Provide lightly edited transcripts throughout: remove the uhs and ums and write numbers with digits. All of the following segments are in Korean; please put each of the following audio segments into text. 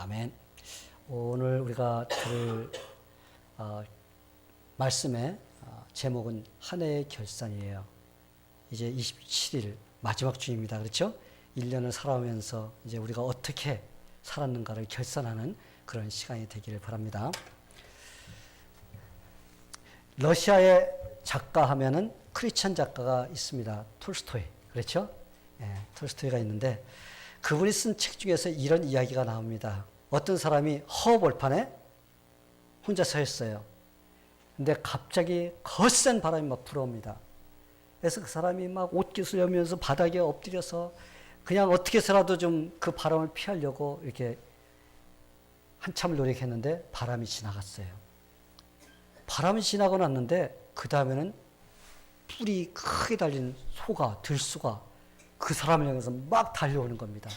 아멘. 오늘 우리가 들을 말씀의 제목은 한 해의 결산이에요. 이제 27일 마지막 주입니다. 그렇죠? 1년을 살아오면서 이제 우리가 어떻게 살았는가를 결산하는 그런 시간이 되기를 바랍니다. 러시아의 작가 하면은 크리스찬 작가가 있습니다. 톨스토이. 그렇죠? 예, 톨스토이가 있는데 그분이 쓴 책 중에서 이런 이야기가 나옵니다. 어떤 사람이 허벌판에 혼자 서 있어요. 근데 갑자기 거센 바람이 막 불어옵니다. 그래서 그 사람이 막 옷깃을 여면서 바닥에 엎드려서 그냥 어떻게 해서라도 좀 그 바람을 피하려고 이렇게 한참을 노력했는데 바람이 지나갔어요. 바람이 지나고 났는데 그 다음에는 뿔이 크게 달린 소가, 들소가 그 사람을 향해서 막 달려오는 겁니다.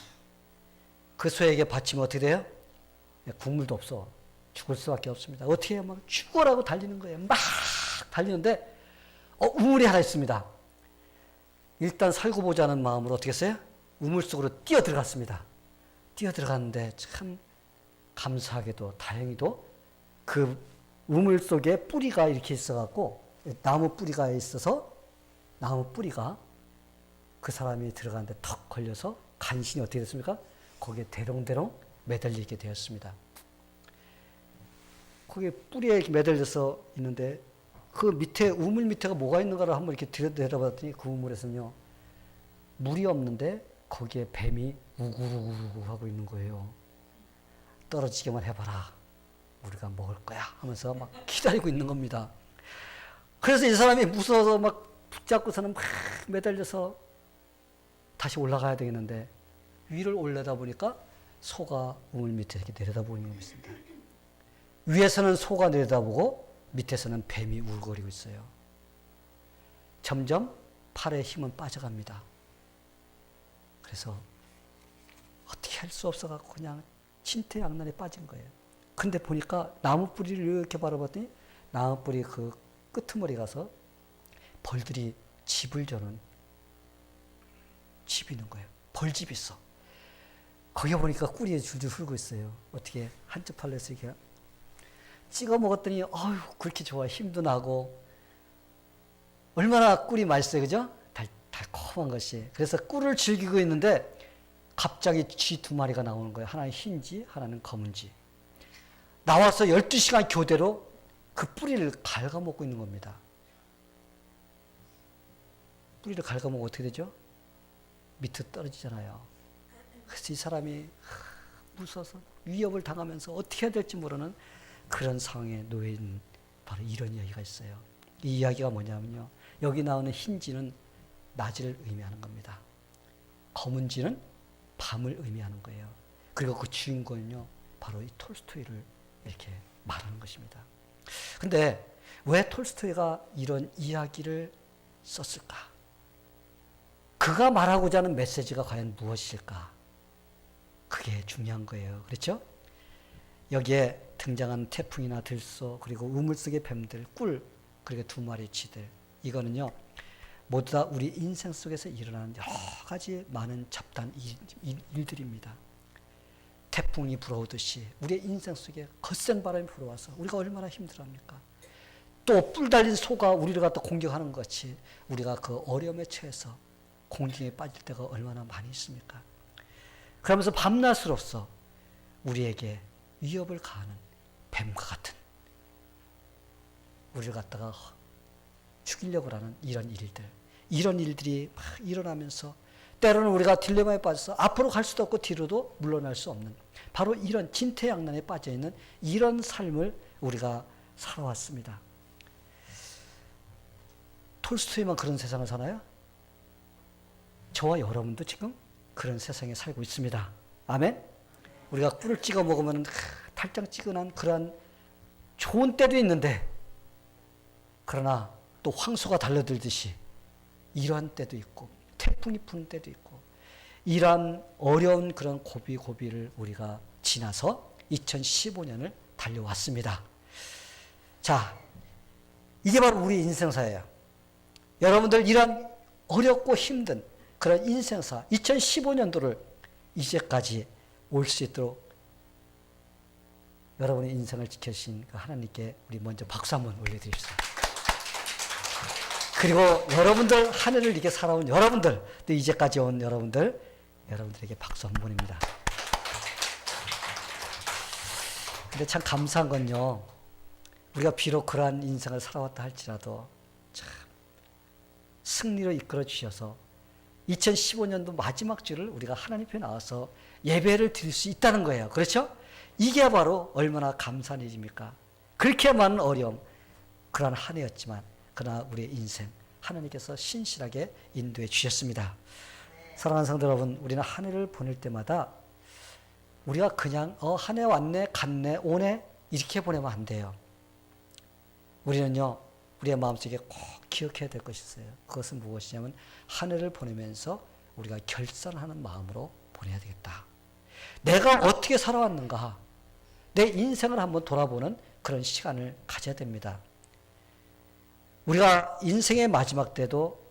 그 소에게 받치면 어떻게 돼요? 국물도 없어. 죽을 수밖에 없습니다. 어떻게 해요? 막 죽어라고 달리는 거예요. 막 달리는데 우물이 하나 있습니다. 일단 살고 보자는 마음으로 어떻게 했어요? 우물 속으로 뛰어 들어갔습니다. 뛰어 들어갔는데 참 감사하게도 다행히도 그 우물 속에 뿌리가 이렇게 있어갖고 나무 뿌리가 있어서 나무 뿌리가 그 사람이 들어가는데 턱 걸려서 간신히 어떻게 됐습니까? 거기에 대롱대롱 매달리게 되었습니다. 거기에 뿌리에 매달려서 있는데 그 밑에 우물 밑에가 뭐가 있는가를 한번 이렇게 들여다봤더니 그 우물에서는요 물이 없는데 거기에 뱀이 우구르구르 하고 있는 거예요. 떨어지기만 해봐라. 우리가 먹을 거야 하면서 막 기다리고 있는 겁니다. 그래서 이 사람이 무서워서 막 붙잡고서는 막 매달려서 다시 올라가야 되겠는데 위를 올려다 보니까 소가 우물 밑에 이렇게 내려다보고 있습니다. 위에서는 소가 내려다보고 밑에서는 뱀이 울거리고 있어요. 점점 팔의 힘은 빠져갑니다. 그래서 어떻게 할 수 없어갖고 그냥 진퇴양난에 빠진 거예요. 근데 보니까 나무 뿌리를 이렇게 바라봤더니 나무 뿌리 그 끄트머리 가서 벌들이 집을 저는 집이 있는 거예요. 벌집이 있어. 거기 보니까 꿀이 줄줄 흐르고 있어요. 어떻게 한쪽 팔로 해서 이렇게 찍어 먹었더니 어휴 그렇게 좋아. 힘도 나고 얼마나 꿀이 맛있어요. 그죠? 달콤한 것이. 그래서 꿀을 즐기고 있는데 갑자기 쥐 두 마리가 나오는 거예요. 하나는 흰쥐, 하나는 검은쥐. 나와서 12시간 교대로 그 뿌리를 갉아먹고 있는 겁니다. 뿌리를 갉아먹으면 어떻게 되죠? 밑으로 떨어지잖아요. 그래서 이 사람이 무서워서 위협을 당하면서 어떻게 해야 될지 모르는 그런 상황에 놓여 있는 바로 이런 이야기가 있어요. 이 이야기가 뭐냐면요. 여기 나오는 흰쥐는 낮을 의미하는 겁니다. 검은쥐는 밤을 의미하는 거예요. 그리고 그 주인공은요. 바로 이 톨스토이를 이렇게 말하는 것입니다. 근데 왜 톨스토이가 이런 이야기를 썼을까? 그가 말하고자 하는 메시지가 과연 무엇일까? 그게 중요한 거예요. 그렇죠? 여기에 등장한 태풍이나 들소, 그리고 우물 속의 뱀들, 꿀, 그리고 두 마리 쥐들. 이거는요, 모두 다 우리 인생 속에서 일어나는 여러 가지 많은 잡다한 일들입니다. 태풍이 불어오듯이 우리의 인생 속에 거센 바람이 불어와서 우리가 얼마나 힘들어합니까? 또 뿔 달린 소가 우리를 갖다 공격하는 것 같이 우리가 그 어려움에 처해서 공경에 빠질 때가 얼마나 많이 있습니까? 그러면서 밤낮으로서 우리에게 위협을 가하는 뱀과 같은 우리를 갖다가 죽이려고 하는 이런 일들이 막 일어나면서 때로는 우리가 딜레마에 빠져서 앞으로 갈 수도 없고 뒤로도 물러날 수 없는 바로 이런 진퇴양난에 빠져있는 이런 삶을 우리가 살아왔습니다. 톨스토이만 그런 세상을 사나요? 저와 여러분도 지금 그런 세상에 살고 있습니다. 아멘? 우리가 꿀을 찍어 먹으면 탈장찌근한 그러한 좋은 때도 있는데 그러나 또 황소가 달려들듯이 이러한 때도 있고 태풍이 부는 때도 있고 이러한 어려운 그런 고비를 우리가 지나서 2015년을 달려왔습니다. 자, 이게 바로 우리 인생사예요. 여러분들 이런 어렵고 힘든 그런 인생사 2015년도를 이제까지 올 수 있도록 여러분의 인생을 지켜주신 그 하나님께 우리 먼저 박수 한번 올려드립시다. 그리고 여러분들 한 해를 이렇게 살아온 여러분들 또 이제까지 온 여러분들에게 박수 한번 보냅니다. 근데 참 감사한 건요, 우리가 비록 그러한 인생을 살아왔다 할지라도 참 승리로 이끌어 주셔서 2015년도 마지막 주를 우리가 하나님 앞에 나와서 예배를 드릴 수 있다는 거예요. 그렇죠? 이게 바로 얼마나 감사한 일입니까? 그렇게 많은 어려움, 그러한 한 해였지만 그러나 우리의 인생 하나님께서 신실하게 인도해 주셨습니다. 사랑하는 성도 여러분, 우리는 한 해를 보낼 때마다 우리가 그냥 한 해 왔네, 갔네, 오네 이렇게 보내면 안 돼요. 우리는요, 우리의 마음속에 꼭 기억해야 될 것이 있어요. 그것은 무엇이냐면 한 해를 보내면서 우리가 결산하는 마음으로 보내야 되겠다. 내가 어떻게 살아왔는가, 내 인생을 한번 돌아보는 그런 시간을 가져야 됩니다. 우리가 인생의 마지막 때도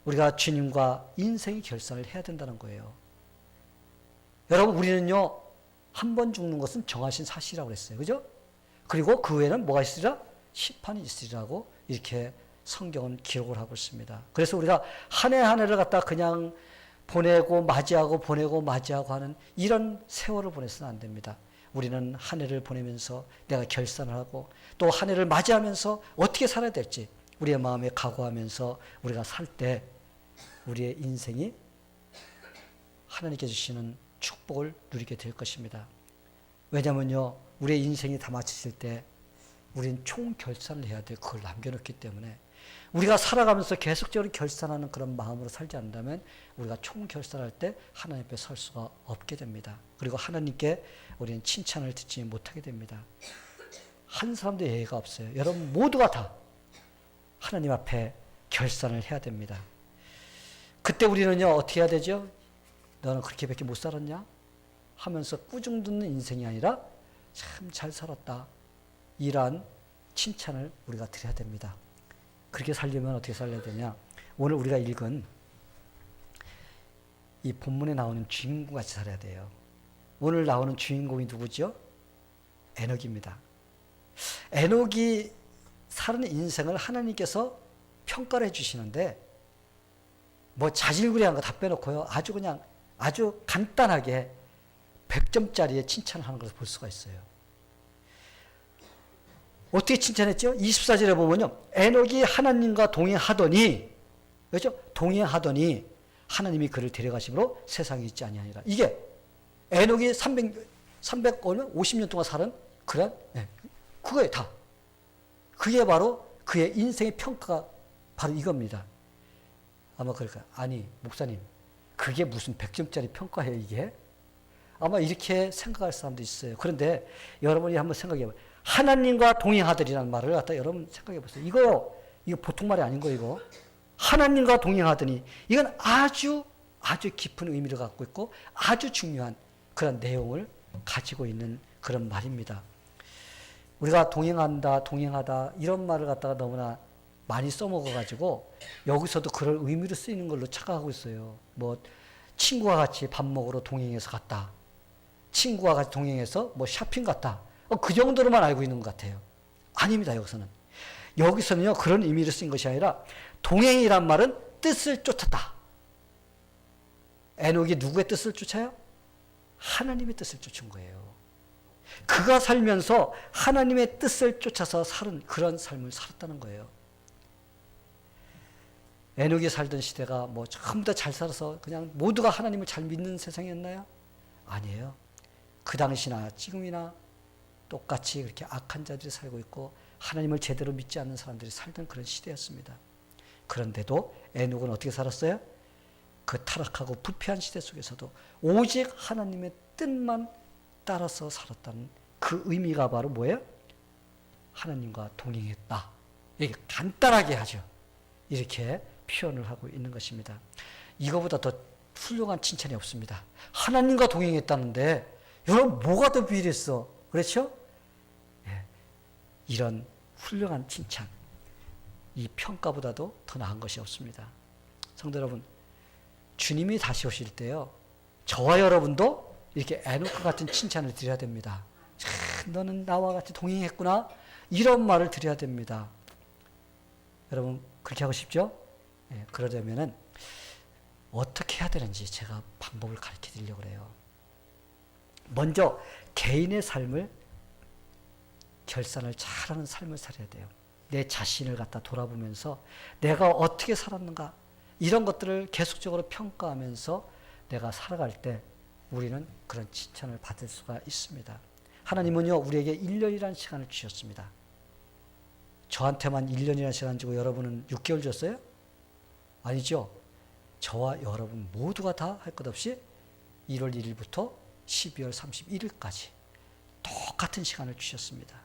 우리가 주님과 인생의 결산을 해야 된다는 거예요. 여러분, 우리는요, 한 번 죽는 것은 정하신 사실이라고 그랬어요. 그죠? 그리고 그 후에는 뭐가 있으리라? 심판이 있으리라고 이렇게 성경은 기록을 하고 있습니다. 그래서 우리가 한 해 한 해를 갖다 그냥 보내고 맞이하고 보내고 맞이하고 하는 이런 세월을 보내서는 안 됩니다. 우리는 한 해를 보내면서 내가 결산을 하고 또 한 해를 맞이하면서 어떻게 살아야 될지 우리의 마음에 각오하면서 우리가 살 때 우리의 인생이 하나님께 주시는 축복을 누리게 될 것입니다. 왜냐면요, 우리의 인생이 다 마치실 때 우리는 총 결산을 해야 돼요. 그걸 남겨놓기 때문에 우리가 살아가면서 계속적으로 결산하는 그런 마음으로 살지 않는다면 우리가 총 결산할 때 하나님 앞에 설 수가 없게 됩니다. 그리고 하나님께 우리는 칭찬을 듣지 못하게 됩니다. 한 사람도 예외가 없어요. 여러분 모두가 다 하나님 앞에 결산을 해야 됩니다. 그때 우리는요, 어떻게 해야 되죠? 너는 그렇게밖에 못 살았냐? 하면서 꾸중 듣는 인생이 아니라 참 잘 살았다, 이러한 칭찬을 우리가 드려야 됩니다. 그렇게 살려면 어떻게 살려야 되냐? 오늘 우리가 읽은 이 본문에 나오는 주인공같이 살아야 돼요. 오늘 나오는 주인공이 누구죠? 에녹입니다. 에녹이 사는 인생을 하나님께서 평가를 해주시는데 뭐 자질구레한 거 다 빼놓고요, 아주 그냥 아주 간단하게 100점짜리의 칭찬을 하는 것을 볼 수가 있어요. 어떻게 칭찬했죠? 24절에 보면요, 에녹이 하나님과 동행하더니, 그렇죠? 동행하더니 하나님이 그를 데려가심으로 세상에 있지 아니하니라. 이게 에녹이 350년 동안 살은 그런, 그거에 다. 그게 바로 그의 인생의 평가가 바로 이겁니다. 아마 그럴까요? 아니, 목사님, 그게 무슨 100점짜리 평가예요, 이게? 아마 이렇게 생각할 사람도 있어요. 그런데 여러분이 한번 생각해 봐요. 하나님과 동행하더니라는 말을 갖다 여러분 생각해 보세요. 이거 보통 말이 아닌 거예요, 이거. 하나님과 동행하더니, 이건 아주 깊은 의미를 갖고 있고 아주 중요한 그런 내용을 가지고 있는 그런 말입니다. 우리가 동행하다 이런 말을 갖다가 너무나 많이 써먹어가지고 여기서도 그럴 의미로 쓰이는 걸로 착각하고 있어요. 뭐 친구와 같이 밥 먹으러 동행해서 갔다, 친구와 같이 동행해서 뭐 쇼핑 갔다, 그 정도로만 알고 있는 것 같아요. 아닙니다. 여기서는요, 그런 의미로 쓴 것이 아니라 동행이란 말은 뜻을 쫓았다. 에녹이 누구의 뜻을 쫓아요? 하나님의 뜻을 쫓은 거예요. 그가 살면서 하나님의 뜻을 쫓아서 사는 그런 삶을 살았다는 거예요. 에녹이 살던 시대가 뭐 전부 다 잘 살아서 그냥 모두가 하나님을 잘 믿는 세상이었나요? 아니에요. 그 당시나 지금이나 똑같이 그렇게 악한 자들이 살고 있고 하나님을 제대로 믿지 않는 사람들이 살던 그런 시대였습니다. 그런데도 에녹은 어떻게 살았어요? 그 타락하고 부패한 시대 속에서도 오직 하나님의 뜻만 따라서 살았다는 그 의미가 바로 뭐예요? 하나님과 동행했다. 이게 간단하게 하죠. 이렇게 표현을 하고 있는 것입니다. 이거보다 더 훌륭한 칭찬이 없습니다. 하나님과 동행했다는데 여러분 뭐가 더 비일했어? 그렇죠? 이런 훌륭한 칭찬, 이 평가보다도 더 나은 것이 없습니다. 성도 여러분, 주님이 다시 오실 때요, 저와 여러분도 이렇게 에녹과 같은 칭찬을 드려야 됩니다. 너는 나와 같이 동행했구나. 이런 말을 드려야 됩니다. 여러분 그렇게 하고 싶죠? 예, 그러려면은 어떻게 해야 되는지 제가 방법을 가르쳐 드리려고 그래요. 먼저 개인의 삶을 결산을 잘하는 삶을 살아야 돼요. 내 자신을 갖다 돌아보면서 내가 어떻게 살았는가 이런 것들을 계속적으로 평가하면서 내가 살아갈 때 우리는 그런 칭찬을 받을 수가 있습니다. 하나님은요 우리에게 1년이라는 시간을 주셨습니다. 저한테만 1년이라는 시간 주고 여러분은 6개월 줬어요? 아니죠. 저와 여러분 모두가 다 할 것 없이 1월 1일부터 12월 31일까지 똑같은 시간을 주셨습니다.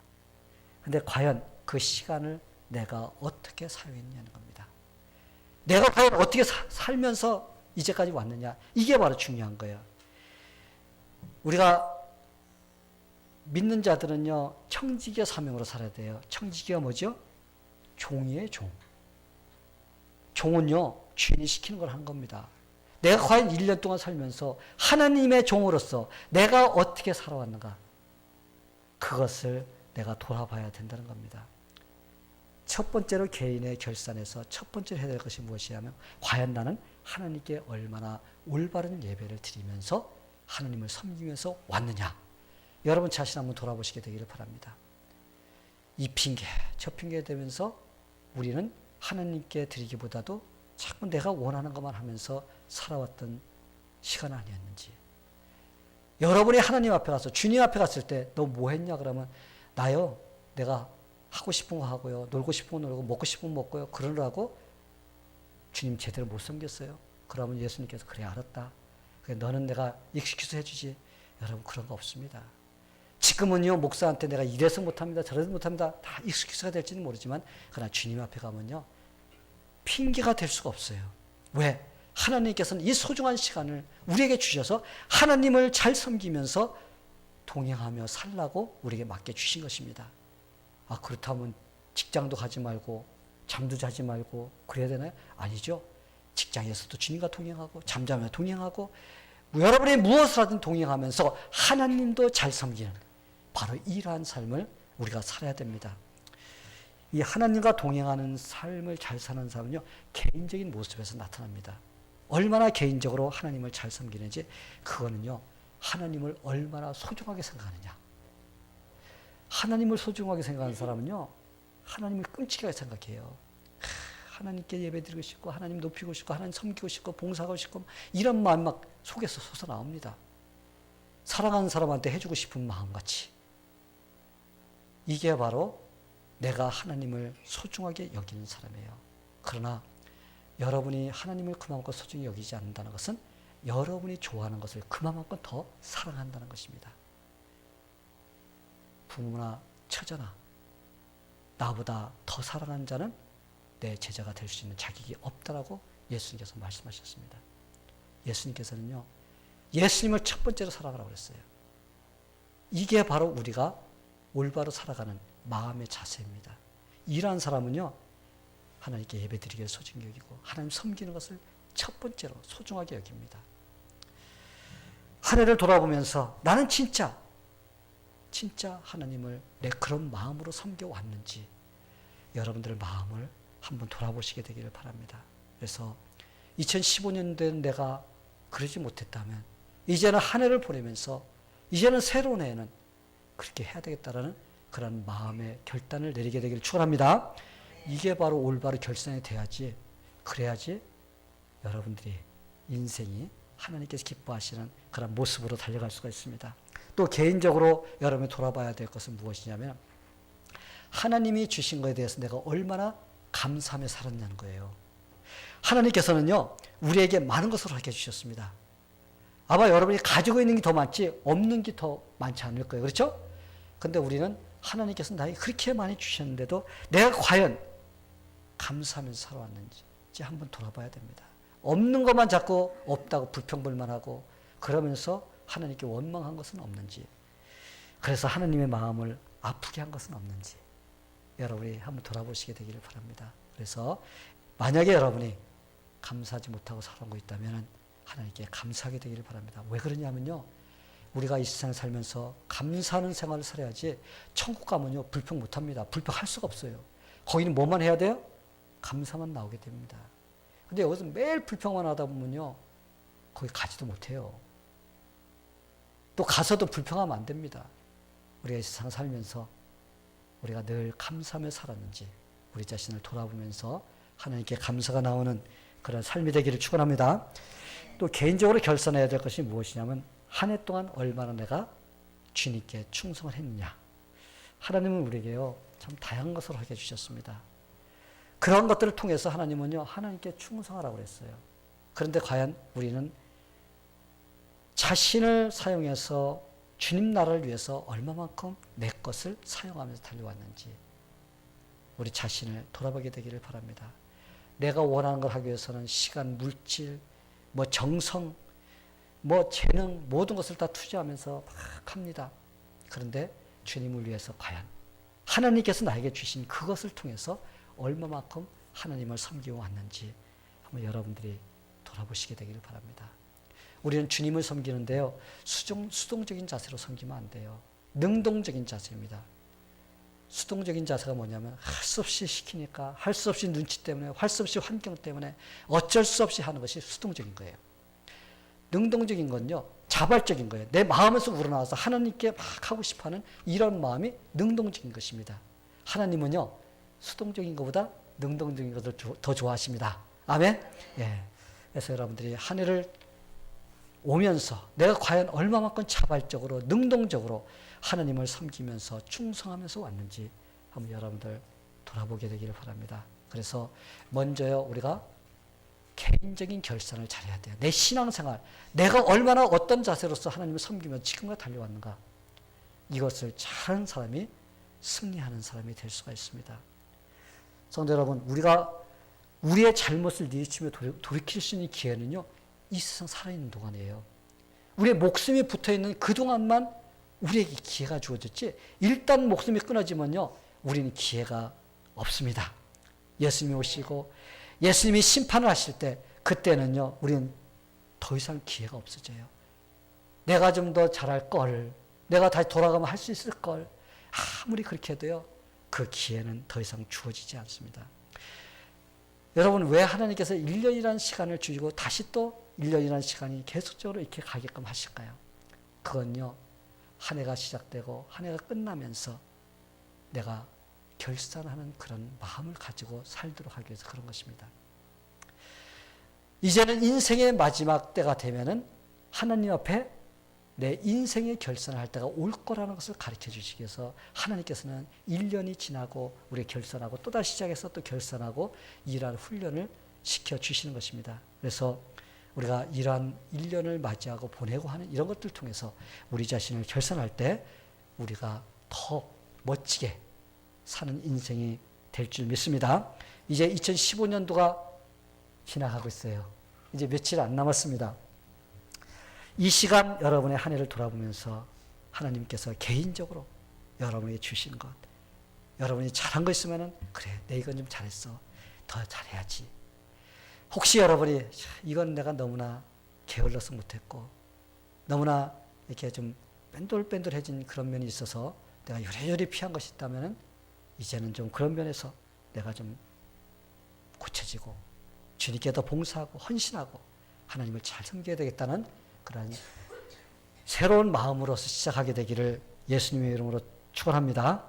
근데 과연 그 시간을 내가 어떻게 사용했냐는 겁니다. 내가 과연 어떻게 살면서 이제까지 왔느냐. 이게 바로 중요한 거예요. 우리가 믿는 자들은요. 청지기의 사명으로 살아야 돼요. 청지기가 뭐죠? 종이에요. 종. 종은요. 주인이 시키는 걸 한 겁니다. 내가 과연 1년 동안 살면서 하나님의 종으로서 내가 어떻게 살아왔는가. 그것을 내가 돌아봐야 된다는 겁니다. 첫 번째로 개인의 결산에서 첫 번째로 해야 될 것이 무엇이냐면 과연 나는 하나님께 얼마나 올바른 예배를 드리면서 하나님을 섬기면서 왔느냐. 여러분 자신 한번 돌아보시게 되기를 바랍니다. 이 핑계 저 핑계 되면서 우리는 하나님께 드리기보다도 자꾸 내가 원하는 것만 하면서 살아왔던 시간 아니었는지. 여러분이 하나님 앞에 가서 주님 앞에 갔을 때 너 뭐 했냐 그러면 나요 내가 하고 싶은 거 하고요 놀고 싶은 거 놀고 먹고 싶은 거 먹고요 그러느라고 주님 제대로 못 섬겼어요. 그러면 예수님께서 그래 알았다. 그래 너는 내가 익스큐즈 해주지. 여러분 그런 거 없습니다. 지금은요 목사한테 내가 이래서 못합니다 저래서 못합니다 다 익스큐즈가 될지는 모르지만 그러나 주님 앞에 가면요 핑계가 될 수가 없어요. 왜? 하나님께서는 이 소중한 시간을 우리에게 주셔서 하나님을 잘 섬기면서 동행하며 살라고 우리에게 맡겨주신 것입니다. 아 그렇다면 직장도 가지 말고 잠도 자지 말고 그래야 되나요? 아니죠. 직장에서도 주님과 동행하고 잠자며 동행하고 여러분이 무엇을 하든 동행하면서 하나님도 잘 섬기는 바로 이러한 삶을 우리가 살아야 됩니다. 이 하나님과 동행하는 삶을 잘 사는 사람은요 개인적인 모습에서 나타납니다. 얼마나 개인적으로 하나님을 잘 섬기는지 그거는요 하나님을 얼마나 소중하게 생각하느냐. 하나님을 소중하게 생각하는 사람은요 하나님을 끔찍하게 생각해요. 하나님께 예배드리고 싶고 하나님 높이고 싶고 하나님 섬기고 싶고 봉사하고 싶고 이런 마음 막 속에서 솟아나옵니다. 사랑하는 사람한테 해주고 싶은 마음같이. 이게 바로 내가 하나님을 소중하게 여기는 사람이에요. 그러나 여러분이 하나님을 그만큼 소중히 여기지 않는다는 것은 여러분이 좋아하는 것을 그만큼 더 사랑한다는 것입니다. 부모나 처자나 나보다 더 사랑하는 자는 내 제자가 될 수 있는 자격이 없다라고 예수님께서 말씀하셨습니다. 예수님께서는요 예수님을 첫 번째로 사랑하라고 그랬어요. 이게 바로 우리가 올바로 살아가는 마음의 자세입니다. 이러한 사람은요 하나님께 예배드리기를 소중히 여기고 하나님 섬기는 것을 첫 번째로 소중하게 여깁니다. 한 해를 돌아보면서 나는 진짜 하나님을 내 그런 마음으로 섬겨왔는지 여러분들의 마음을 한번 돌아보시게 되기를 바랍니다. 그래서 2015년도에는 내가 그러지 못했다면 이제는 한 해를 보내면서 이제는 새로운 해에는 그렇게 해야 되겠다라는 그런 마음의 결단을 내리게 되기를 축원합니다. 이게 바로 올바로 결산이 돼야지 그래야지 여러분들이 인생이 하나님께서 기뻐하시는 그런 모습으로 달려갈 수가 있습니다. 또 개인적으로 여러분이 돌아봐야 될 것은 무엇이냐면 하나님이 주신 것에 대해서 내가 얼마나 감사하며 살았냐는 거예요. 하나님께서는요 우리에게 많은 것을 허락해 주셨습니다. 아마 여러분이 가지고 있는 게 더 많지 없는 게 더 많지 않을 거예요. 그렇죠? 근데 우리는 하나님께서 나에게 그렇게 많이 주셨는데도 내가 과연 감사하면서 살아왔는지 한번 돌아봐야 됩니다. 없는 것만 자꾸 없다고 불평불만하고 그러면서 하나님께 원망한 것은 없는지 그래서 하나님의 마음을 아프게 한 것은 없는지 여러분이 한번 돌아보시게 되기를 바랍니다. 그래서 만약에 여러분이 감사하지 못하고 살아오고 있다면 하나님께 감사하게 되기를 바랍니다. 왜 그러냐면요 우리가 이 세상에 살면서 감사하는 생활을 살아야지 천국 가면요 불평 못합니다. 불평할 수가 없어요. 거기는 뭐만 해야 돼요? 감사만 나오게 됩니다. 근데 여기서 매일 불평만 하다 보면요 거기 가지도 못해요. 또 가서도 불평하면 안 됩니다. 우리가 이 세상 살면서 우리가 늘 감사하며 살았는지 우리 자신을 돌아보면서 하나님께 감사가 나오는 그런 삶이 되기를 축원합니다. 또 개인적으로 결산해야 될 것이 무엇이냐면 한 해 동안 얼마나 내가 주님께 충성을 했느냐. 하나님은 우리에게요 참 다양한 것을 하게 해주셨습니다. 그런 것들을 통해서 하나님은요 하나님께 충성하라고 그랬어요. 그런데 과연 우리는 자신을 사용해서 주님 나라를 위해서 얼마만큼 내 것을 사용하면서 달려왔는지 우리 자신을 돌아보게 되기를 바랍니다. 내가 원하는 걸 하기 위해서는 시간, 물질, 뭐 정성, 뭐 재능 모든 것을 다 투자하면서 막 합니다. 그런데 주님을 위해서 과연 하나님께서 나에게 주신 그것을 통해서 얼마만큼 하나님을 섬기고 왔는지 한번 여러분들이 돌아보시게 되기를 바랍니다. 우리는 주님을 섬기는데요 수동적인 자세로 섬기면 안 돼요. 능동적인 자세입니다. 수동적인 자세가 뭐냐면 할 수 없이 시키니까 할 수 없이 눈치 때문에 할 수 없이 환경 때문에 어쩔 수 없이 하는 것이 수동적인 거예요. 능동적인 건요 자발적인 거예요. 내 마음에서 우러나와서 하나님께 막 하고 싶어하는 이런 마음이 능동적인 것입니다. 하나님은요 수동적인 것보다 능동적인 것을 더 좋아하십니다. 아멘. 예. 그래서 여러분들이 한 해를 오면서 내가 과연 얼마만큼 자발적으로 능동적으로 하나님을 섬기면서 충성하면서 왔는지 한번 여러분들 돌아보게 되기를 바랍니다. 그래서 먼저요 우리가 개인적인 결산을 잘해야 돼요. 내 신앙생활 내가 얼마나 어떤 자세로서 하나님을 섬기며 지금까지 달려왔는가 이것을 잘하는 사람이 승리하는 사람이 될 수가 있습니다. 성도 여러분 우리가 우리의 잘못을 뉘우치며 돌이킬 수 있는 기회는요 이 세상 살아있는 동안이에요. 우리의 목숨이 붙어있는 그동안만 우리에게 기회가 주어졌지 일단 목숨이 끊어지면요 우리는 기회가 없습니다. 예수님이 오시고 예수님이 심판을 하실 때 그때는요 우리는 더 이상 기회가 없어져요. 내가 좀 더 잘할 걸 내가 다시 돌아가면 할 수 있을 걸 아무리 그렇게 해도요 그 기회는 더 이상 주어지지 않습니다. 여러분 왜 하나님께서 1년이라는 시간을 주시고 다시 또 1년이라는 시간이 계속적으로 이렇게 가게끔 하실까요? 그건요 한 해가 시작되고 한 해가 끝나면서 내가 결산하는 그런 마음을 가지고 살도록 하기 위해서 그런 것입니다. 이제는 인생의 마지막 때가 되면은 하나님 앞에 내 인생의 결산을 할 때가 올 거라는 것을 가르쳐 주시기 위해서 하나님께서는 1년이 지나고 우리 결산하고 또다시 시작해서 또 결산하고 이러한 훈련을 시켜 주시는 것입니다. 그래서 우리가 이러한 1년을 맞이하고 보내고 하는 이런 것들 통해서 우리 자신을 결산할 때 우리가 더 멋지게 사는 인생이 될 줄 믿습니다. 이제 2015년도가 지나가고 있어요. 이제 며칠 안 남았습니다. 이 시간 여러분의 한 해를 돌아보면서 하나님께서 개인적으로 여러분에게 주신 것 여러분이 잘한 거 있으면 그래 내 이건 좀 잘했어 더 잘해야지. 혹시 여러분이 이건 내가 너무나 게을러서 못했고 너무나 이렇게 좀 뺀돌뺀돌해진 그런 면이 있어서 내가 요리요리 피한 것이 있다면 이제는 좀 그런 면에서 내가 좀 고쳐지고 주님께 더 봉사하고 헌신하고 하나님을 잘 섬겨야 되겠다는 그런 새로운 마음으로서 시작하게 되기를 예수님의 이름으로 축원합니다.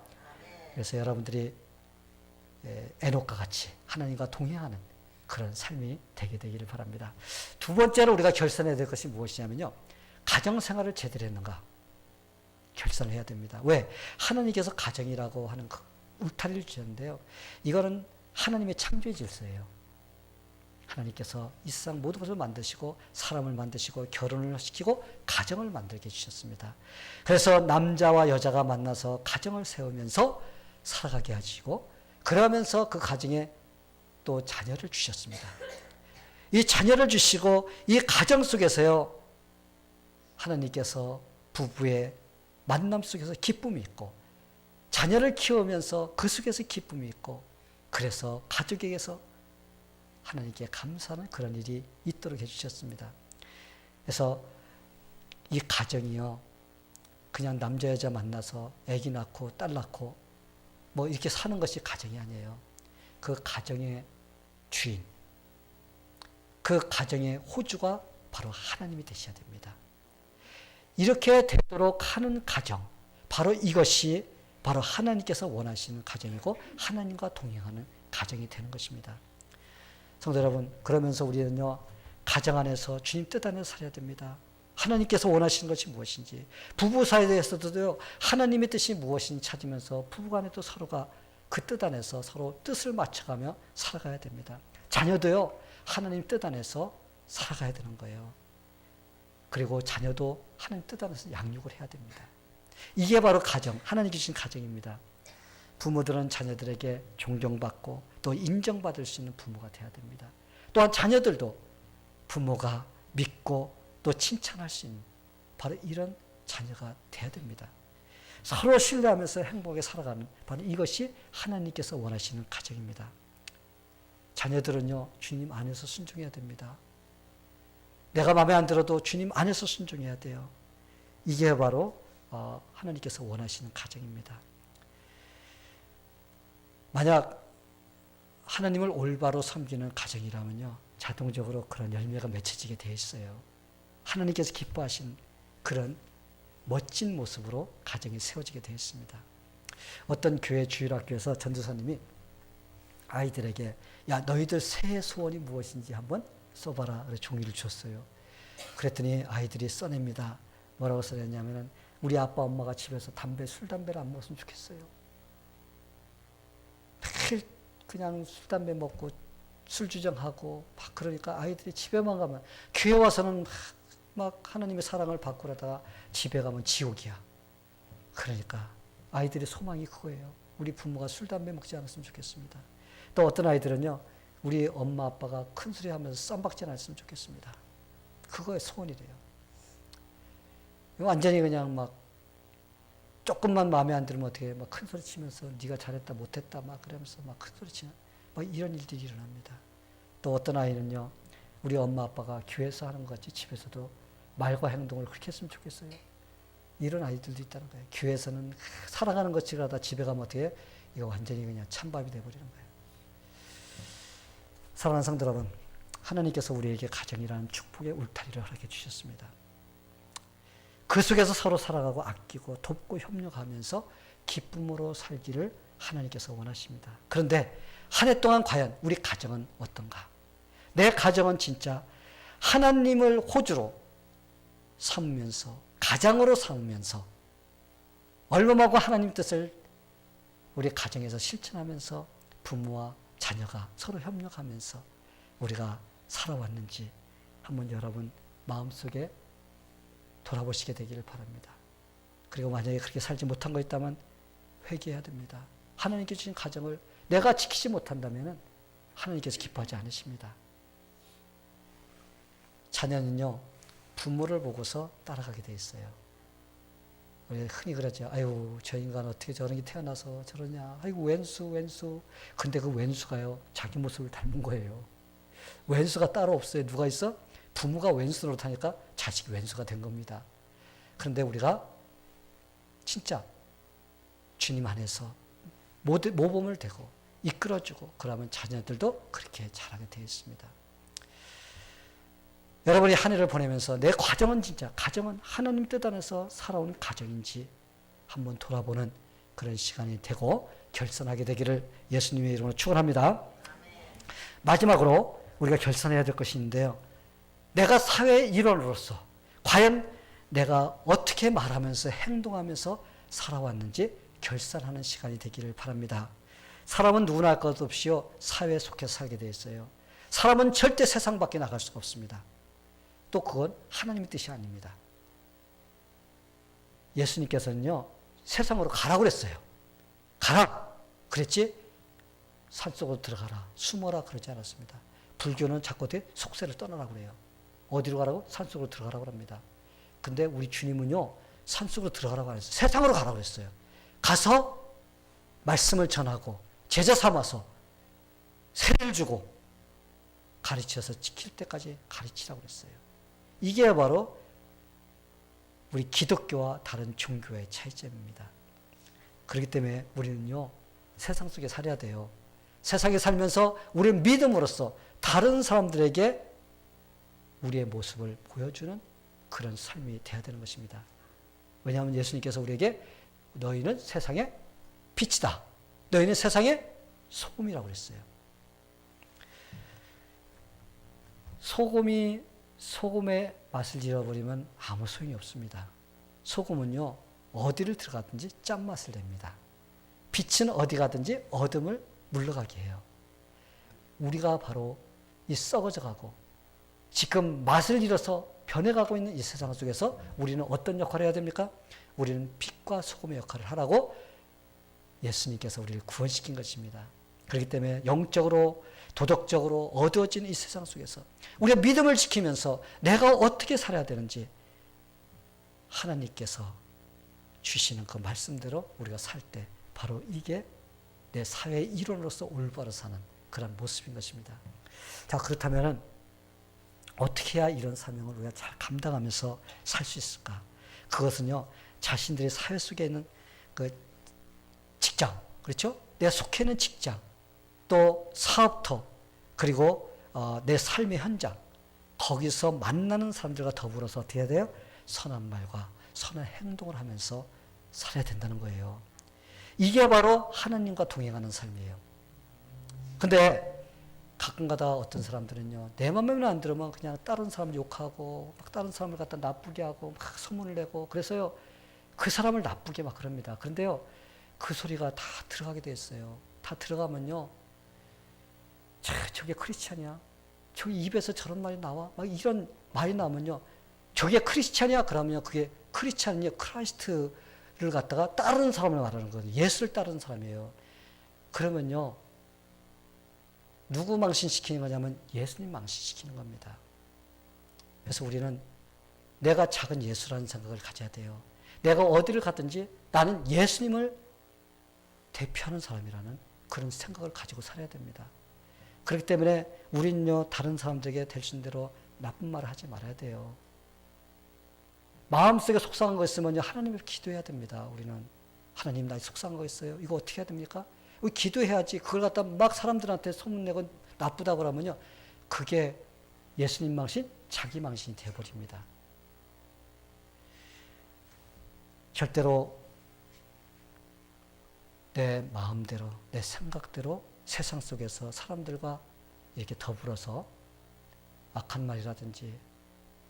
그래서 여러분들이 에녹과 같이 하나님과 동행하는 그런 삶이 되게 되기를 바랍니다. 두 번째로 우리가 결산해야 될 것이 무엇이냐면요. 가정생활을 제대로 했는가 결산을 해야 됩니다. 왜? 하나님께서 가정이라고 하는 그 울타리를 주셨는데요. 이거는 하나님의 창조의 질서예요. 하나님께서 이 세상 모든 것을 만드시고 사람을 만드시고 결혼을 시키고 가정을 만들게 해주셨습니다. 그래서 남자와 여자가 만나서 가정을 세우면서 살아가게 하시고 그러면서 그 가정에 또 자녀를 주셨습니다. 이 자녀를 주시고 이 가정 속에서요 하나님께서 부부의 만남 속에서 기쁨이 있고 자녀를 키우면서 그 속에서 기쁨이 있고 그래서 가족에게서 하나님께 감사하는 그런 일이 있도록 해주셨습니다. 그래서 이 가정이요 그냥 남자 여자 만나서 아기 낳고 딸 낳고 뭐 이렇게 사는 것이 가정이 아니에요. 그 가정의 주인, 그 가정의 호주가 바로 하나님이 되셔야 됩니다. 이렇게 되도록 하는 가정, 바로 이것이 바로 하나님께서 원하시는 가정이고 하나님과 동행하는 가정이 되는 것입니다. 성도 여러분, 그러면서 우리는요, 가정 안에서 주님 뜻 안에서 살아야 됩니다. 하나님께서 원하시는 것이 무엇인지, 부부 사이에서도 하나님의 뜻이 무엇인지 찾으면서 부부간에도 서로가 그 뜻 안에서 서로 뜻을 맞춰가며 살아가야 됩니다. 자녀도요, 하나님 뜻 안에서 살아가야 되는 거예요. 그리고 자녀도 하나님 뜻 안에서 양육을 해야 됩니다. 이게 바로 가정, 하나님 주신 가정입니다. 부모들은 자녀들에게 존경받고 또 인정받을 수 있는 부모가 되어야 됩니다. 또한 자녀들도 부모가 믿고 또 칭찬할 수 있는 바로 이런 자녀가 되어야 됩니다. 서로 신뢰하면서 행복하게 살아가는 바로 이것이 하나님께서 원하시는 가정입니다. 자녀들은요, 주님 안에서 순종해야 됩니다. 내가 마음에 안 들어도 주님 안에서 순종해야 돼요. 이게 바로 하나님께서 원하시는 가정입니다. 만약 하나님을 올바로 섬기는 가정이라면요, 자동적으로 그런 열매가 맺혀지게 되어 있어요. 하나님께서 기뻐하신 그런 멋진 모습으로 가정이 세워지게 되어 있습니다. 어떤 교회 주일학교에서 전도사님이 아이들에게 야, 너희들 새해 소원이 무엇인지 한번 써봐라. 그래서 종이를 줬어요. 그랬더니 아이들이 써냅니다. 뭐라고 써냈냐면은 우리 아빠 엄마가 집에서 술 담배를 안 먹었으면 좋겠어요. 매일 그냥 술 담배 먹고 술 주정하고 막 그러니까 아이들이 집에만 가면 교회 와서는 막 하나님의 사랑을 받고 그러다가 집에 가면 지옥이야. 그러니까 아이들의 소망이 그거예요. 우리 부모가 술 담배 먹지 않았으면 좋겠습니다. 또 어떤 아이들은요, 우리 엄마 아빠가 큰 소리 하면서 쌈박질 안 했으면 좋겠습니다. 그거의 소원이래요. 완전히 그냥 막 조금만 마음에 안 들면 어떻게 막 큰 소리 치면서 네가 잘했다 못했다 막 그러면서 막 큰 소리 치는 막 이런 일들이 일어납니다. 또 어떤 아이는요, 우리 엄마 아빠가 교회에서 하는 것 같이 집에서도 말과 행동을 그렇게 했으면 좋겠어요. 이런 아이들도 있다는 거예요. 교회에서는 살아가는 것이 그러다 집에 가면 어떻게 해? 이거 완전히 그냥 찬밥이 돼버리는 거예요. 사랑하는 성도 여러분, 하나님께서 우리에게 가정이라는 축복의 울타리를 허락해 주셨습니다. 그 속에서 서로 살아가고 아끼고 돕고 협력하면서 기쁨으로 살기를 하나님께서 원하십니다. 그런데 한 해 동안 과연 우리 가정은 어떤가? 내 가정은 진짜 하나님을 호주로 삼으면서 가장으로 삼으면서 얼마만큼 하나님 뜻을 우리 가정에서 실천하면서 부모와 자녀가 서로 협력하면서 우리가 살아왔는지 한번 여러분 마음속에 돌아보시게 되기를 바랍니다. 그리고 만약에 그렇게 살지 못한 거 있다면 회개해야 됩니다. 하나님께 주신 가정을 내가 지키지 못한다면 하나님께서 기뻐하지 않으십니다. 자녀는요, 부모를 보고서 따라가게 돼 있어요. 우리 흔히 그러죠. 아유, 저 인간 어떻게 저런 게 태어나서 저러냐. 아이고, 왼수. 근데 그 왼수가요, 자기 모습을 닮은 거예요. 왼수가 따로 없어요. 누가 있어? 부모가 왼수 노릇하니까 자식이 왼수가 된 겁니다. 그런데 우리가 진짜 주님 안에서 모범을 되고 이끌어주고 그러면 자녀들도 그렇게 자라게 되어 있습니다. 여러분이 한 해를 보내면서 내 가정은 진짜 가정은 하나님 뜻 안에서 살아온 가정인지 한번 돌아보는 그런 시간이 되고 결선하게 되기를 예수님의 이름으로 축원합니다. 마지막으로 우리가 결선해야 될 것이 있는데요. 내가 사회의 일원으로서 과연 내가 어떻게 말하면서 행동하면서 살아왔는지 결산하는 시간이 되기를 바랍니다. 사람은 누구나 할 것 없이요, 사회에 속해 살게 되어 있어요. 사람은 절대 세상 밖에 나갈 수가 없습니다. 또 그건 하나님의 뜻이 아닙니다. 예수님께서는요, 세상으로 가라고 그랬어요. 가라! 그랬지? 산속으로 들어가라, 숨어라 그러지 않았습니다. 불교는 자꾸 속세를 떠나라고 그래요. 어디로 가라고? 산속으로 들어가라고 합니다. 근데 우리 주님은요, 산속으로 들어가라고 안 했어요. 세상으로 가라고 했어요. 가서 말씀을 전하고 제자 삼아서 세례를 주고 가르쳐서 지킬 때까지 가르치라고 그랬어요. 이게 바로 우리 기독교와 다른 종교의 차이점입니다. 그렇기 때문에 우리는요, 세상 속에 살아야 돼요. 세상에 살면서 우리는 믿음으로써 다른 사람들에게 우리의 모습을 보여주는 그런 삶이 되어야 되는 것입니다. 왜냐하면 예수님께서 우리에게 너희는 세상의 빛이다. 너희는 세상의 소금이라고 그랬어요. 소금이 소금의 맛을 잃어버리면 아무 소용이 없습니다. 소금은요, 어디를 들어가든지 짠맛을 냅니다. 빛은 어디 가든지 어둠을 물러가게 해요. 우리가 바로 이 썩어져가고 지금 맛을 잃어서 변해가고 있는 이 세상 속에서 우리는 어떤 역할을 해야 됩니까? 우리는 빛과 소금의 역할을 하라고 예수님께서 우리를 구원시킨 것입니다. 그렇기 때문에 영적으로 도덕적으로 어두워진 이 세상 속에서 우리가 믿음을 지키면서 내가 어떻게 살아야 되는지 하나님께서 주시는 그 말씀대로 우리가 살 때 바로 이게 내 사회의 일원으로서 올바로 사는 그런 모습인 것입니다. 자, 그렇다면 어떻게 해야 이런 사명을 우리가 잘 감당하면서 살 수 있을까? 그것은요, 자신들의 사회 속에 있는 그 직장, 그렇죠? 내가 속해 있는 직장, 또 사업터, 그리고 내 삶의 현장, 거기서 만나는 사람들과 더불어서 어떻게 해야 돼요? 선한 말과 선한 행동을 하면서 살아야 된다는 거예요. 이게 바로 하나님과 동행하는 삶이에요. 근데 가끔가다 어떤 사람들은요, 내 맘에는 안 들으면 그냥 다른 사람 욕하고 막 다른 사람을 갖다 나쁘게 하고 막 소문을 내고 그래서요, 그 사람을 나쁘게 막 그럽니다. 그런데요, 그 소리가 다 들어가게 돼 있어요. 다 들어가면요, 저게 크리스찬이야? 저기 입에서 저런 말이 나와? 막 이런 말이 나오면요, 저게 크리스찬이야? 그러면요, 그게 크리스찬이요, 크라이스트를 갖다가 따르는 사람을 말하는 거예요. 예수를 따르는 사람이에요. 그러면요, 누구 망신시키는 거냐면 예수님 망신시키는 겁니다. 그래서 우리는 내가 작은 예수라는 생각을 가져야 돼요. 내가 어디를 가든지 나는 예수님을 대표하는 사람이라는 그런 생각을 가지고 살아야 됩니다. 그렇기 때문에 우리는요, 다른 사람들에게 될 수 있는 대로 나쁜 말을 하지 말아야 돼요. 마음속에 속상한 거 있으면 하나님을 기도해야 됩니다. 우리는 하나님, 나 속상한 거 있어요. 이거 어떻게 해야 됩니까? 기도해야지. 그걸 갖다 막 사람들한테 소문내고 나쁘다고 그러면요, 그게 예수님 망신, 자기 망신이 되어버립니다. 절대로 내 마음대로, 내 생각대로 세상 속에서 사람들과 이렇게 더불어서 악한 말이라든지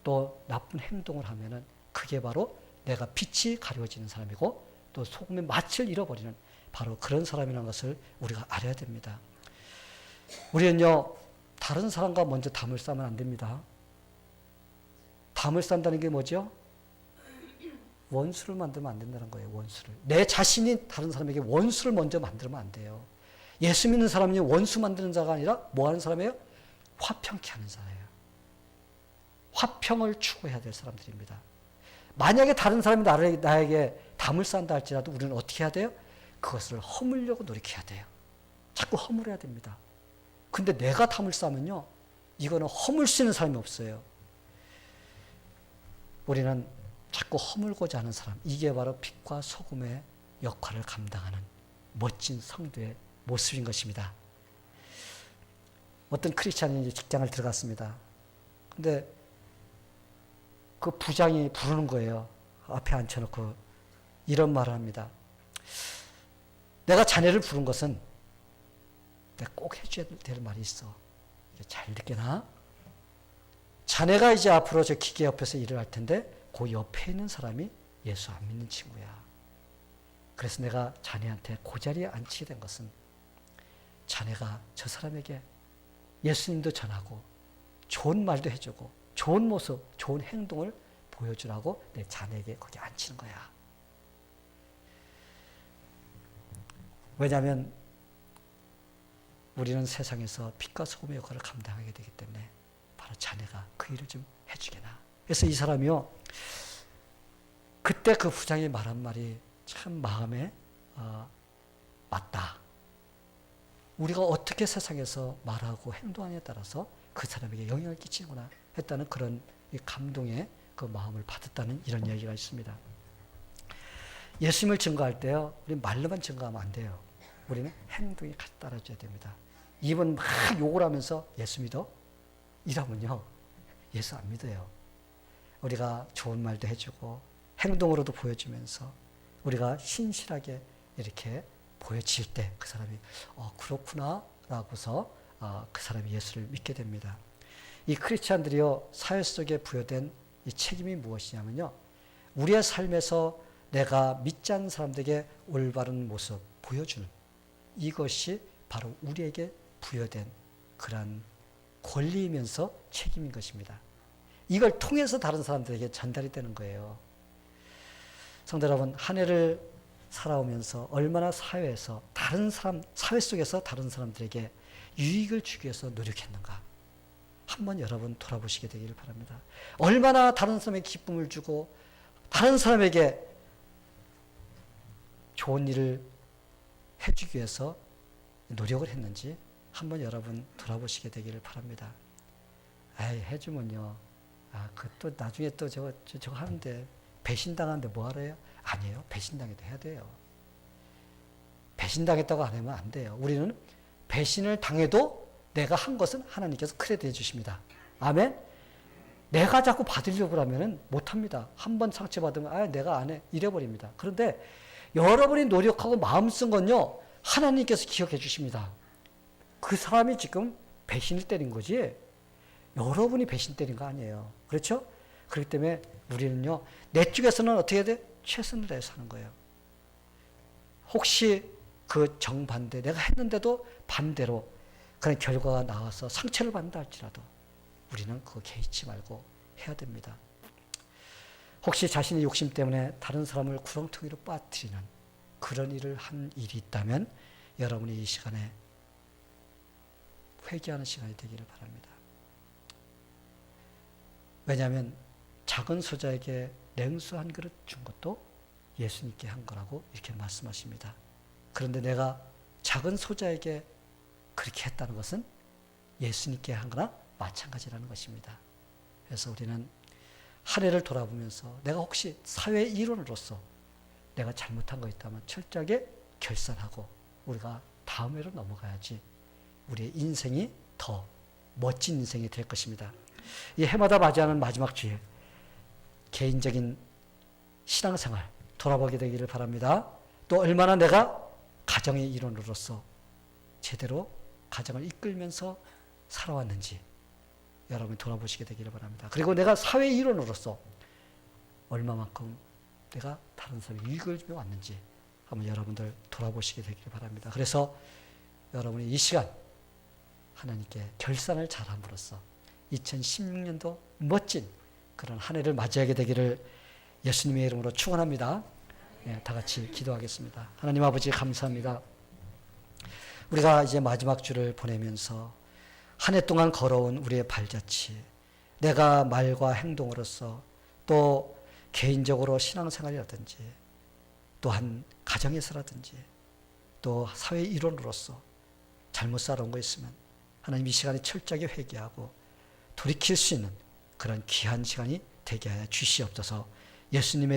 또 나쁜 행동을 하면은 그게 바로 내가 빛이 가려지는 사람이고 또 소금의 맛을 잃어버리는 바로 그런 사람이라는 것을 우리가 알아야 됩니다. 우리는요, 다른 사람과 먼저 담을 쌓으면 안 됩니다. 담을 쌓는다는 게 뭐죠? 원수를 만들면 안 된다는 거예요. 원수를. 내 자신이 다른 사람에게 원수를 먼저 만들면 안 돼요. 예수 믿는 사람이 원수 만드는 자가 아니라 뭐 하는 사람이에요? 화평케 하는 자예요. 화평을 추구해야 될 사람들입니다. 만약에 다른 사람이 나에게 담을 쌓는다 할지라도 우리는 어떻게 해야 돼요? 그것을 허물려고 노력해야 돼요. 자꾸 허물어야 됩니다. 근데 내가 담을 쌓으면요, 이거는 허물 수 있는 사람이 없어요. 우리는 자꾸 허물고자 하는 사람, 이게 바로 빛과 소금의 역할을 감당하는 멋진 성도의 모습인 것입니다. 어떤 크리스찬이 직장을 들어갔습니다. 근데 그 부장이 부르는 거예요. 앞에 앉혀놓고 이런 말을 합니다. 내가 자네를 부른 것은 내가 꼭 해줘야 될 말이 있어. 잘 듣게나? 자네가 이제 앞으로 저 기계 옆에서 일을 할 텐데 그 옆에 있는 사람이 예수 안 믿는 친구야. 그래서 내가 자네한테 그 자리에 앉히게 된 것은 자네가 저 사람에게 예수님도 전하고 좋은 말도 해주고 좋은 모습, 좋은 행동을 보여주라고 내 자네에게 거기 앉히는 거야. 왜냐하면 우리는 세상에서 빛과 소금의 역할을 감당하게 되기 때문에 바로 자네가 그 일을 좀 해주게나. 그래서 이 사람이요, 그때 그 부장이 말한 말이 참 마음에 맞다. 우리가 어떻게 세상에서 말하고 행동하느냐에 따라서 그 사람에게 영향을 끼치는구나 했다는 그런 감동의 그 마음을 받았다는 이런 이야기가 있습니다. 예수님을 증거할 때요, 우리 말로만 증거하면 안 돼요. 우리는 행동이 같이 따라줘야 됩니다. 입은 막 욕을 하면서 예수 믿어? 이러면요, 예수 안 믿어요. 우리가 좋은 말도 해주고 행동으로도 보여주면서 우리가 신실하게 이렇게 보여질 때 그 사람이 그렇구나 라고서 그 사람이 예수를 믿게 됩니다. 이 크리스찬들이요, 사회 속에 부여된 이 책임이 무엇이냐면요, 우리의 삶에서 내가 믿지 않는 사람들에게 올바른 모습 보여주는, 이것이 바로 우리에게 부여된 그러한 권리이면서 책임인 것입니다. 이걸 통해서 다른 사람들에게 전달이 되는 거예요. 성도 여러분, 한 해를 살아오면서 얼마나 사회에서 사회 속에서 다른 사람들에게 유익을 주기 위해서 노력했는가, 한번 여러분 돌아보시게 되기를 바랍니다. 얼마나 다른 사람에게 기쁨을 주고 다른 사람에게 좋은 일을 해주기 위해서 노력을 했는지 한번 여러분 돌아보시게 되기를 바랍니다. 해주면요, 또 나중에 또 저거 하는데 배신당하는데 뭐 하래요? 아니에요. 배신당해도 해야 돼요. 배신당했다고 안 하면 안 돼요. 우리는 배신을 당해도 내가 한 것은 하나님께서 크레딧 해주십니다. 아멘? 내가 자꾸 받으려고 하면 못합니다. 한번 상처받으면 내가 안 해. 이래버립니다. 그런데 여러분이 노력하고 마음 쓴 건요, 하나님께서 기억해 주십니다. 그 사람이 지금 배신을 때린 거지 여러분이 배신 때린 거 아니에요. 그렇죠? 그렇기 때문에 우리는요, 내 쪽에서는 어떻게 해야 돼? 최선을 다해서 하는 거예요. 혹시 그 정반대, 내가 했는데도 반대로 그런 결과가 나와서 상처를 받는다 할지라도 우리는 그거 개의치 말고 해야 됩니다. 혹시 자신의 욕심 때문에 다른 사람을 구렁텅이로 빠뜨리는 그런 일을 한 일이 있다면 여러분이 이 시간에 회개하는 시간이 되기를 바랍니다. 왜냐하면 작은 소자에게 냉수 한 그릇 준 것도 예수님께 한 거라고 이렇게 말씀하십니다. 그런데 내가 작은 소자에게 그렇게 했다는 것은 예수님께 한 거나 마찬가지라는 것입니다. 그래서 우리는 한 해를 돌아보면서 내가 혹시 사회 일원으로서 내가 잘못한 거 있다면 철저하게 결산하고 우리가 다음 해로 넘어가야지 우리의 인생이 더 멋진 인생이 될 것입니다. 이 해마다 맞이하는 마지막 주일, 개인적인 신앙생활 돌아보게 되기를 바랍니다. 또 얼마나 내가 가정의 일원으로서 제대로 가정을 이끌면서 살아왔는지 여러분이 돌아보시게 되기를 바랍니다. 그리고 내가 사회 일원으로서 얼마만큼 내가 다른 사람에게 유익을 주며 왔는지 한번 여러분들 돌아보시게 되기를 바랍니다. 그래서 여러분이 이 시간 하나님께 결산을 잘함으로써 2016년도 멋진 그런 한 해를 맞이하게 되기를 예수님의 이름으로 축원합니다. 다 같이 기도하겠습니다. 하나님 아버지 감사합니다. 우리가 이제 마지막 주를 보내면서 한 해 동안 걸어온 우리의 발자취, 내가 말과 행동으로서 또 개인적으로 신앙생활이라든지 또한 가정에서라든지 또 사회 일원으로서 잘못 살아온 거 있으면 하나님 이 시간에 철저하게 회개하고 돌이킬 수 있는 그런 귀한 시간이 되게 하여 주시옵소서. 예수님의